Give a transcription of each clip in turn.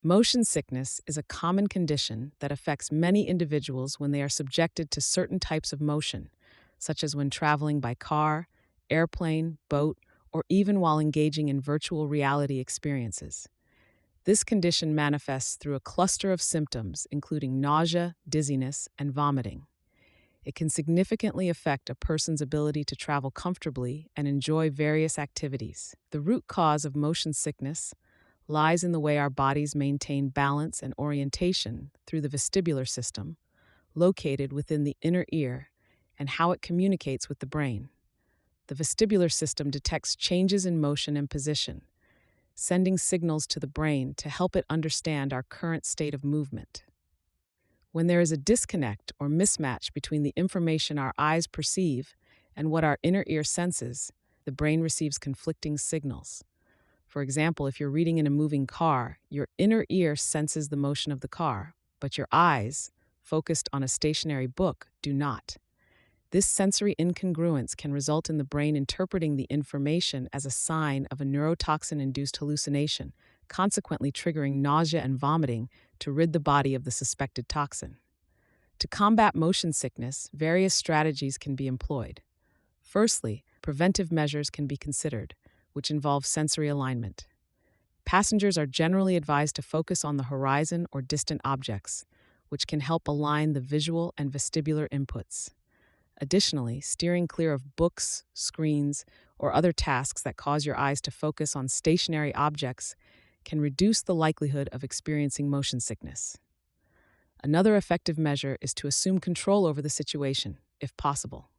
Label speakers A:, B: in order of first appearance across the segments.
A: Motion sickness is a common condition that affects many individuals when they are subjected to certain types of motion, such as when traveling by car, airplane, boat, or even while engaging in virtual reality experiences. This condition manifests through a cluster of symptoms, including nausea, dizziness, and vomiting. It can significantly affect a person's ability to travel comfortably and enjoy various activities. The root cause of motion sickness lies in the way our bodies maintain balance and orientation through the vestibular system, located within the inner ear, and how it communicates with the brain. The vestibular system detects changes in motion and position, sending signals to the brain to help it understand our current state of movement. When there is a disconnect or mismatch between the information our eyes perceive and what our inner ear senses, the brain receives conflicting signals. For example, if you're reading in a moving car, your inner ear senses the motion of the car, but your eyes, focused on a stationary book, do not. This sensory incongruence can result in the brain interpreting the information as a sign of a neurotoxin-induced hallucination, consequently triggering nausea and vomiting to rid the body of the suspected toxin. To combat motion sickness, various strategies can be employed. Firstly, preventive measures can be considered, which involve sensory alignment. Passengers are generally advised to focus on the horizon or distant objects, which can help align the visual and vestibular inputs. Additionally, steering clear of books, screens, or other tasks that cause your eyes to focus on stationary objects can reduce the likelihood of experiencing motion sickness. Another effective measure is to assume control over the situation, if possible.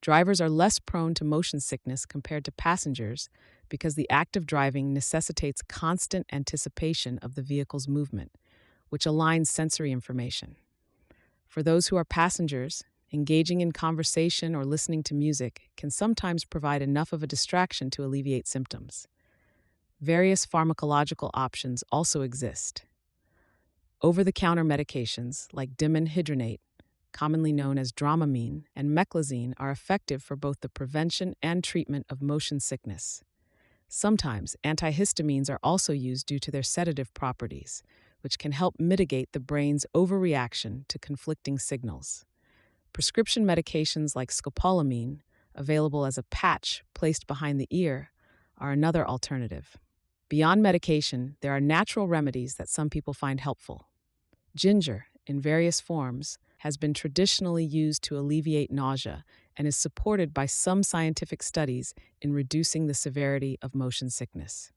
A: Drivers are less prone to motion sickness compared to passengers because the act of driving necessitates constant anticipation of the vehicle's movement, which aligns sensory information. For those who are passengers, engaging in conversation or listening to music can sometimes provide enough of a distraction to alleviate symptoms. Various pharmacological options also exist. Over-the-counter medications like dimenhydrinate, commonly known as Dramamine, and meclizine are effective for both the prevention and treatment of motion sickness. Sometimes antihistamines are also used due to their sedative properties, which can help mitigate the brain's overreaction to conflicting signals. Prescription medications like scopolamine, available as a patch placed behind the ear, are another alternative. Beyond medication, there are natural remedies that some people find helpful. Ginger, in various forms, has been traditionally used to alleviate nausea and is supported by some scientific studies in reducing the severity of motion sickness.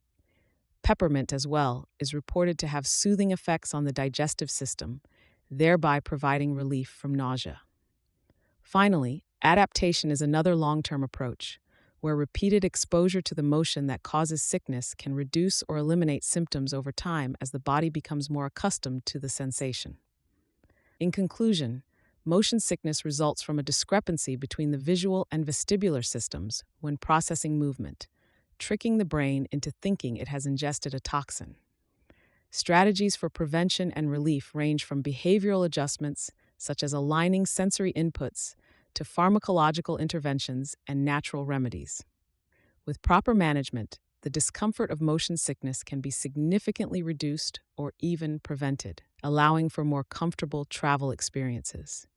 A: Peppermint, as well, is reported to have soothing effects on the digestive system, thereby providing relief from nausea. Finally, adaptation is another long-term approach, where repeated exposure to the motion that causes sickness can reduce or eliminate symptoms over time as the body becomes more accustomed to the sensation. In conclusion, motion sickness results from a discrepancy between the visual and vestibular systems when processing movement, tricking the brain into thinking it has ingested a toxin. Strategies for prevention and relief range from behavioral adjustments, such as aligning sensory inputs, to pharmacological interventions and natural remedies. With proper management, the discomfort of motion sickness can be significantly reduced or even prevented, allowing for more comfortable travel experiences.